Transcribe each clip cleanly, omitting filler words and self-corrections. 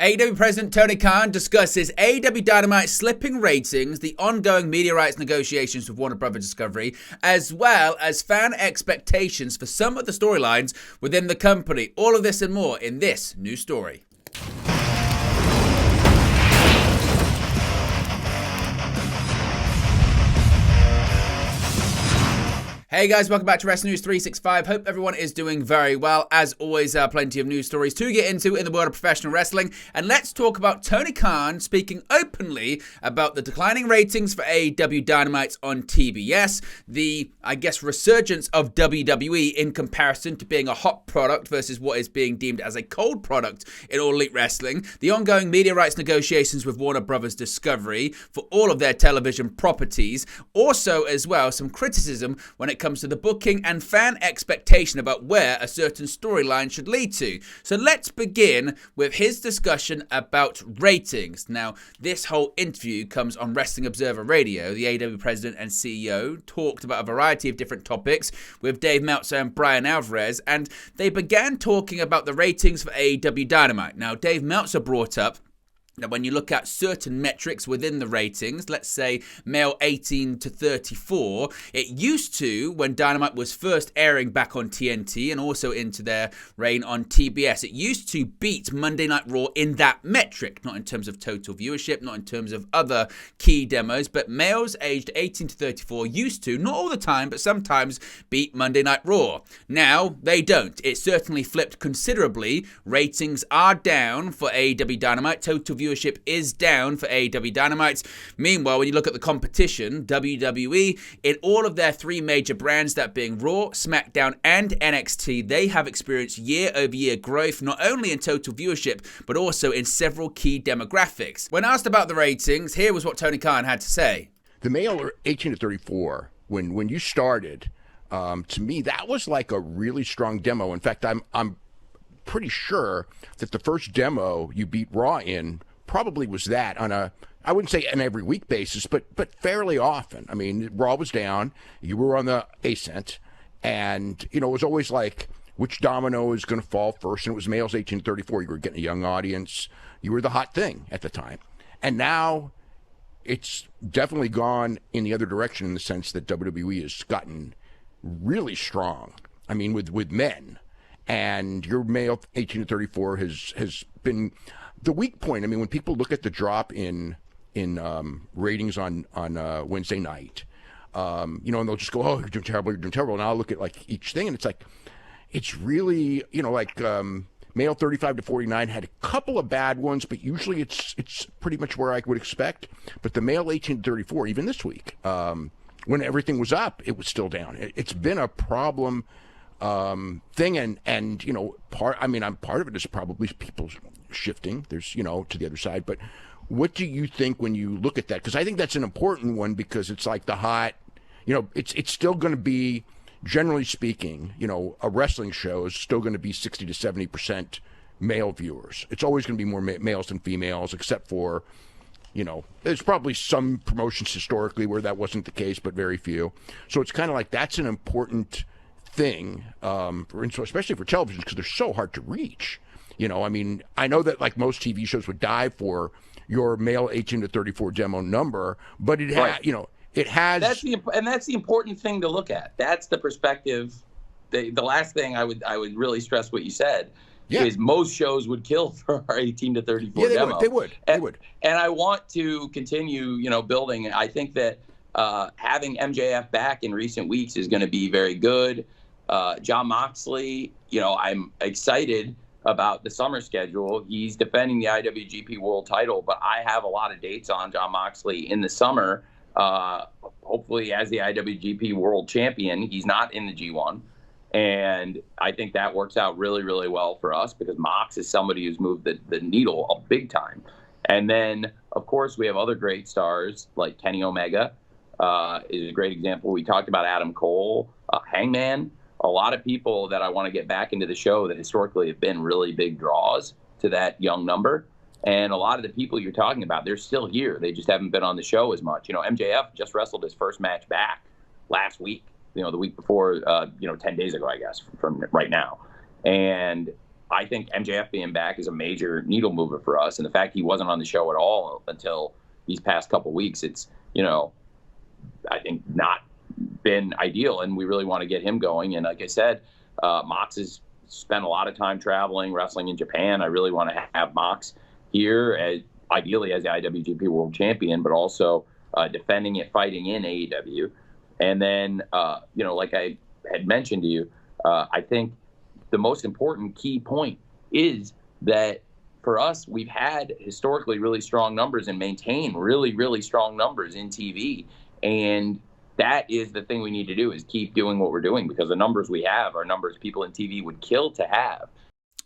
AEW President Tony Khan discusses AEW Dynamite slipping ratings, the ongoing media rights negotiations with Warner Bros. Discovery, as well as fan expectations for some of the storylines within the company. All of this and more in this new story. Hey guys, welcome back to Wrestling News 365. Hope everyone is doing very well. As always, plenty of news stories to get into in the world of professional wrestling. And let's talk about Tony Khan speaking openly about the declining ratings for AEW Dynamite on TBS, the, resurgence of WWE in comparison to being a hot product versus what is being deemed as a cold product in All Elite Wrestling, the ongoing media rights negotiations with Warner Bros. Discovery for all of their television properties. Also, as well, some criticism when it comes to the booking and fan expectation about where a certain storyline should lead to. So let's begin with his discussion about ratings. Now, this whole interview comes on Wrestling Observer Radio. The AEW president and CEO talked about a variety of different topics with Dave Meltzer and Brian Alvarez, and they began talking about the ratings for AEW Dynamite. Now, Dave Meltzer brought up now, when you look at certain metrics within the ratings, let's say male 18 to 34, it used to, when Dynamite was first airing back on TNT and also into their reign on TBS, it used to beat Monday Night Raw in that metric, not in terms of total viewership, not in terms of other key demos, but males aged 18 to 34 used to, not all the time, but sometimes beat Monday Night Raw. Now, they don't. It certainly flipped considerably. Ratings are down for AEW Dynamite. Total viewership is down for AEW Dynamite. Meanwhile, when you look at the competition, WWE, in all of their three major brands, that being Raw, SmackDown, and NXT, they have experienced year-over-year growth, not only in total viewership, but also in several key demographics. When asked about the ratings, here was what Tony Khan had to say. The male 18 to 34, when you started, to me, that was like a really strong demo. In fact, I'm pretty sure that the first demo you beat Raw in probably was that on a, I wouldn't say an every week basis, but fairly often. I mean, Raw was down, you were on the ascent, and, it was always like, which domino is going to fall first? And it was males 18 to 34. You were getting a young audience. You were the hot thing at the time. And now it's definitely gone in the other direction in the sense that WWE has gotten really strong. I mean, with men. And your male 18 to 34 has been the weak point. I mean, when people look at the drop in ratings on Wednesday night, and they'll just go, "Oh, you're doing terrible, you're doing terrible." And I'll look at like each thing, and it's like, it's really, male 35 to 49 had a couple of bad ones, but usually it's pretty much where I would expect. But the male 18 to 34, even this week, when everything was up, it was still down. It's been a problem thing, and part of it is probably people shifting. There's to the other side, but what do you think when you look at that? Because I think that's an important one, because it's like the hot, it's still going to be, generally speaking, a wrestling show is still going to be 60 to 70% male viewers. It's always going to be more males than females, except for there's probably some promotions historically where that wasn't the case, but very few. So it's kind of like that's an important thing, especially for television, because they're so hard to reach. I know that like most TV shows would die for your male 18 to 34 demo number, but it has, it has. That's the important thing to look at. That's the perspective. The last thing I would really stress what you said is most shows would kill for our 18 to 34 demo. They would. And I want to continue, building. I think that having MJF back in recent weeks is going to be very good. Jon Moxley, I'm excited about the summer schedule. He's defending the IWGP World title, but I have a lot of dates on Jon Moxley in the summer, hopefully as the IWGP World Champion. He's not in the G1. And I think that works out really, really well for us, because Mox is somebody who's moved the needle a big time. And then, of course, we have other great stars like Kenny Omega is a great example. We talked about Adam Cole, Hangman. A lot of people that I want to get back into the show that historically have been really big draws to that young number. And a lot of the people you're talking about, they're still here. They just haven't been on the show as much. MJF just wrestled his first match back last week, the week before, 10 days ago, I guess, from right now. And I think MJF being back is a major needle mover for us. And the fact he wasn't on the show at all until these past couple weeks, it's, I think not been ideal. And we really want to get him going. And like I said, Mox has spent a lot of time traveling, wrestling in Japan. I really want to have Mox here, ideally as the IWGP World Champion, but also defending it, fighting in AEW. And then, like I had mentioned to you, I think the most important key point is that for us, we've had historically really strong numbers and maintain really, really strong numbers in TV. And that is the thing we need to do, is keep doing what we're doing, because the numbers we have are numbers people in TV would kill to have.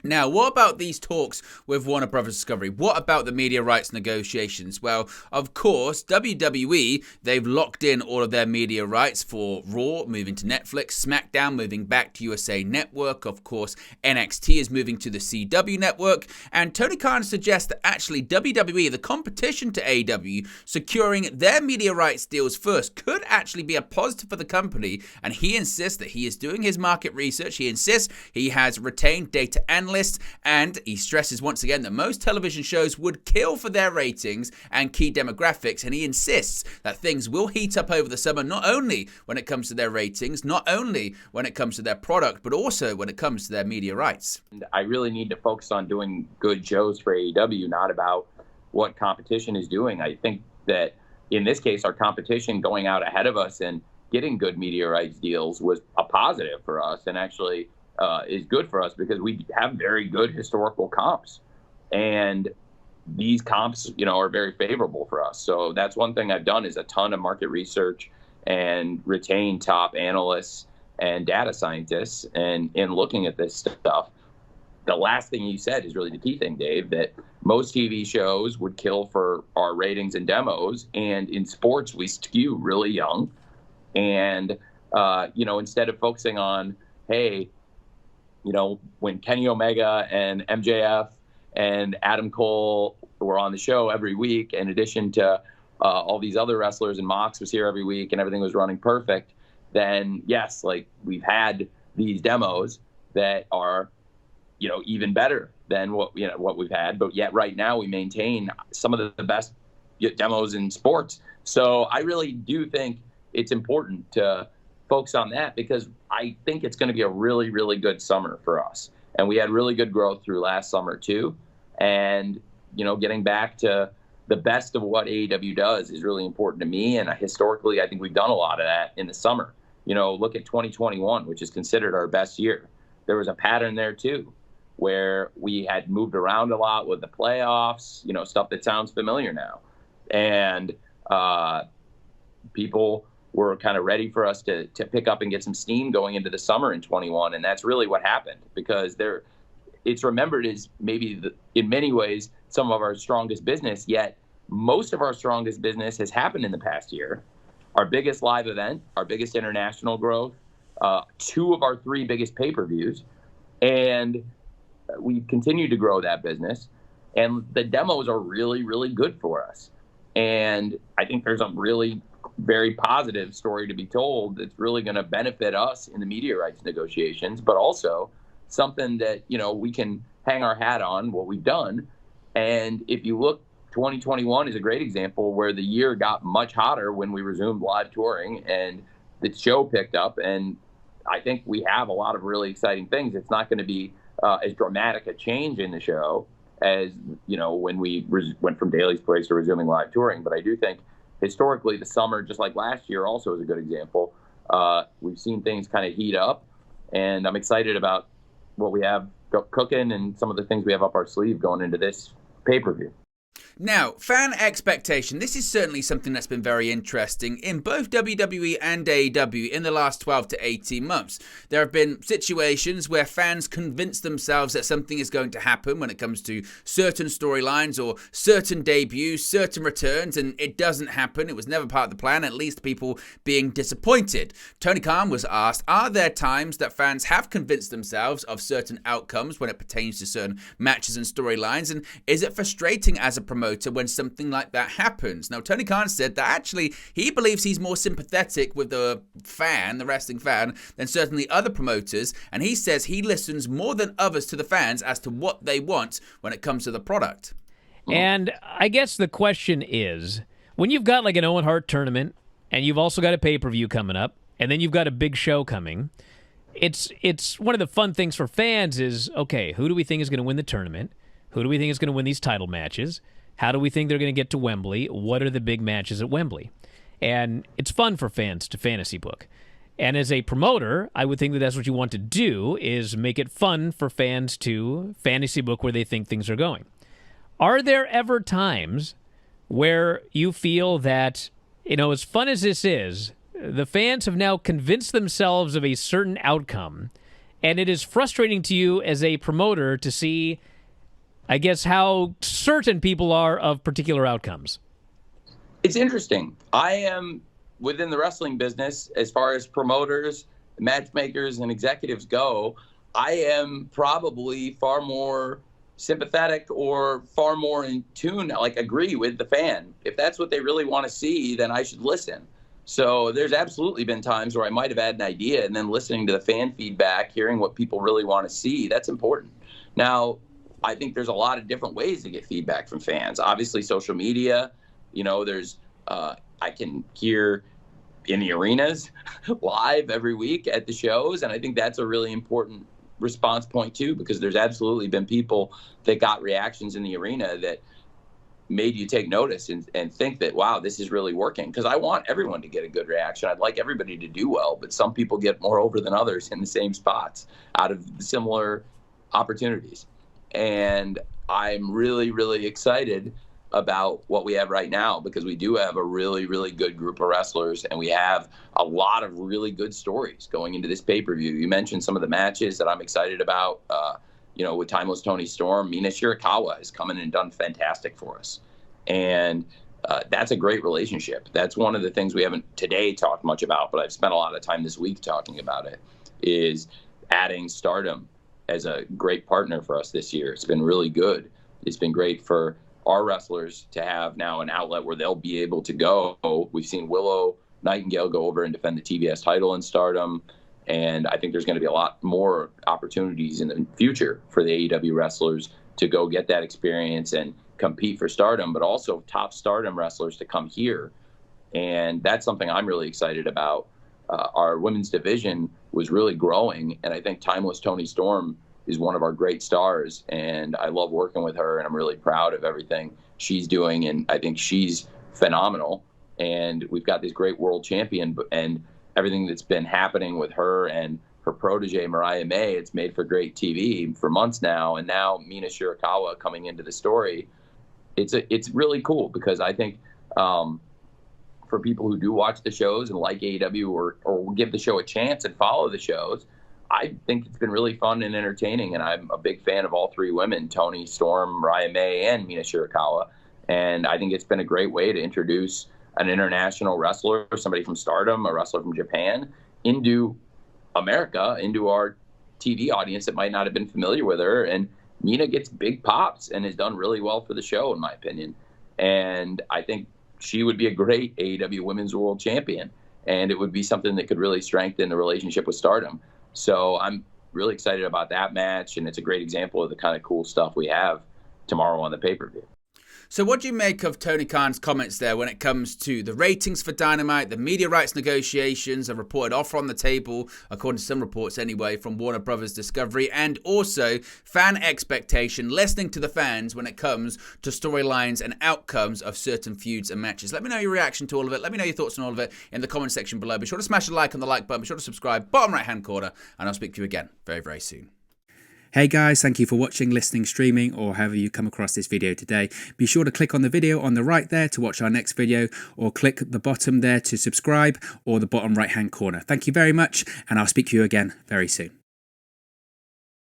Now, what about these talks with Warner Brothers Discovery? What about the media rights negotiations? Well, of course, WWE, they've locked in all of their media rights for Raw moving to Netflix, SmackDown moving back to USA Network. Of course, NXT is moving to the CW Network. And Tony Khan suggests that actually WWE, the competition to AEW, securing their media rights deals first could actually be a positive for the company. And he insists that he is doing his market research. He insists he has retained data analysts. And he stresses once again that most television shows would kill for their ratings and key demographics, and he insists that things will heat up over the summer, not only when it comes to their ratings, not only when it comes to their product, but also when it comes to their media rights. I really need to focus on doing good shows for AEW, not about what competition is doing. I think that in this case, our competition going out ahead of us and getting good media rights deals was a positive for us, and actually is good for us because we have very good historical comps, and these comps, are very favorable for us. So that's one thing I've done, is a ton of market research and retain top analysts and data scientists. And in looking at this stuff, the last thing you said is really the key thing, Dave, that most TV shows would kill for our ratings and demos. And in sports, we skew really young. And, instead of focusing on, hey, when Kenny Omega and MJF and Adam Cole were on the show every week, in addition to all these other wrestlers, and Mox was here every week and everything was running perfect, then yes, like we've had these demos that are, even better than what we've had. But yet right now we maintain some of the best demos in sports. So I really do think it's important to focus on that, because I think it's going to be a really, really good summer for us. And we had really good growth through last summer too. And, getting back to the best of what AEW does is really important to me. And historically, I think we've done a lot of that in the summer. Look at 2021, which is considered our best year. There was a pattern there too, where we had moved around a lot with the playoffs, stuff that sounds familiar now. And people were kind of ready for us to pick up and get some steam going into the summer in 21. And that's really what happened, because it's remembered as maybe in many ways some of our strongest business, yet most of our strongest business has happened in the past year. Our biggest live event, our biggest international growth, 2 of our 3 biggest pay-per-views. And we've continued to grow that business. And the demos are really, really good for us. And I think there's a really very positive story to be told that's really going to benefit us in the media rights negotiations, but also something that, we can hang our hat on what we've done. And if you look, 2021 is a great example where the year got much hotter when we resumed live touring and the show picked up. And I think we have a lot of really exciting things. It's not going to be as dramatic a change in the show as, when we went from Daly's Place to resuming live touring. But I do think historically, the summer, just like last year, also is a good example. We've seen things kind of heat up, and I'm excited about what we have cooking and some of the things we have up our sleeve going into this pay-per-view. Now, fan expectation. This is certainly something that's been very interesting in both WWE and AEW in the last 12 to 18 months. There have been situations where fans convince themselves that something is going to happen when it comes to certain storylines or certain debuts, certain returns, and it doesn't happen. It was never part of the plan, at least people being disappointed. Tony Khan was asked, are there times that fans have convinced themselves of certain outcomes when it pertains to certain matches and storylines, and is it frustrating as a promoter promoter when something like that happens. Now, Tony Khan said that actually he believes he's more sympathetic with the fan, the wrestling fan, than certainly other promoters, and he says he listens more than others to the fans as to what they want when it comes to the product. And I guess the question is, when you've got like an Owen Hart tournament, and you've also got a pay-per-view coming up, and then you've got a big show coming, it's one of the fun things for fans is, okay, who do we think is going to win the tournament? Who do we think is going to win these title matches? How do we think they're going to get to Wembley? What are the big matches at Wembley? And it's fun for fans to fantasy book. And as a promoter, I would think that that's what you want to do, is make it fun for fans to fantasy book where they think things are going. Are there ever times where you feel that, as fun as this is, the fans have now convinced themselves of a certain outcome, and it is frustrating to you as a promoter to see, I guess, how certain people are of particular outcomes? It's interesting. I am within the wrestling business, as far as promoters, matchmakers, and executives go, I am probably far more sympathetic or far more in tune, like agree with the fan. If that's what they really want to see, then I should listen. So there's absolutely been times where I might have had an idea, and then listening to the fan feedback, hearing what people really want to see, that's important. Now, I think there's a lot of different ways to get feedback from fans. Obviously, social media, there's, I can hear in the arenas live every week at the shows, and I think that's a really important response point too, because there's absolutely been people that got reactions in the arena that made you take notice and think that, wow, this is really working. Because I want everyone to get a good reaction. I'd like everybody to do well, but some people get more over than others in the same spots out of similar opportunities. And I'm really, really excited about what we have right now, because we do have a really, really good group of wrestlers, and we have a lot of really good stories going into this pay-per-view. You mentioned some of the matches that I'm excited about. With Timeless Tony Storm, Mina Shirakawa has come in and done fantastic for us. And that's a great relationship. That's one of the things we haven't today talked much about, but I've spent a lot of time this week talking about it, is adding Stardom as a great partner for us this year. It's been really good. It's been great for our wrestlers to have now an outlet where they'll be able to go. We've seen Willow Nightingale go over and defend the TBS title in Stardom. And I think there's going to be a lot more opportunities in the future for the AEW wrestlers to go get that experience and compete for Stardom, but also top Stardom wrestlers to come here. And that's something I'm really excited about. Our women's division was really growing, and I think Timeless Tony Storm is one of our great stars, and I love working with her, and I'm really proud of everything she's doing, and I think she's phenomenal. And we've got this great world champion, and everything that's been happening with her and her protege, Mariah May, it's made for great TV for months now. And now Mina Shirakawa coming into the story, it's really cool, because I think for people who do watch the shows and like AEW or give the show a chance and follow the shows, I think it's been really fun and entertaining. And I'm a big fan of all three women, Tony Storm, Mariah May, and Mina Shirakawa. And I think it's been a great way to introduce an international wrestler, somebody from Stardom, a wrestler from Japan, into America, into our TV audience that might not have been familiar with her. And Mina gets big pops and has done really well for the show, in my opinion. And I think she would be a great AEW Women's World Champion, and it would be something that could really strengthen the relationship with Stardom. So I'm really excited about that match, and it's a great example of the kind of cool stuff we have tomorrow on the pay-per-view. So what do you make of Tony Khan's comments there when it comes to the ratings for Dynamite, the media rights negotiations, a reported offer on the table, according to some reports anyway, from Warner Brothers Discovery, and also fan expectation, listening to the fans when it comes to storylines and outcomes of certain feuds and matches? Let me know your reaction to all of it. Let me know your thoughts on all of it in the comment section below. Be sure to smash a like on the like button. Be sure to subscribe, bottom right-hand corner, and I'll speak to you again very, very soon. Hey guys, thank you for watching, listening, streaming, or however you come across this video today. Be sure to click on the video on the right there to watch our next video, or click the bottom there to subscribe, or the bottom right hand corner. Thank you very much, and I'll speak to you again very soon.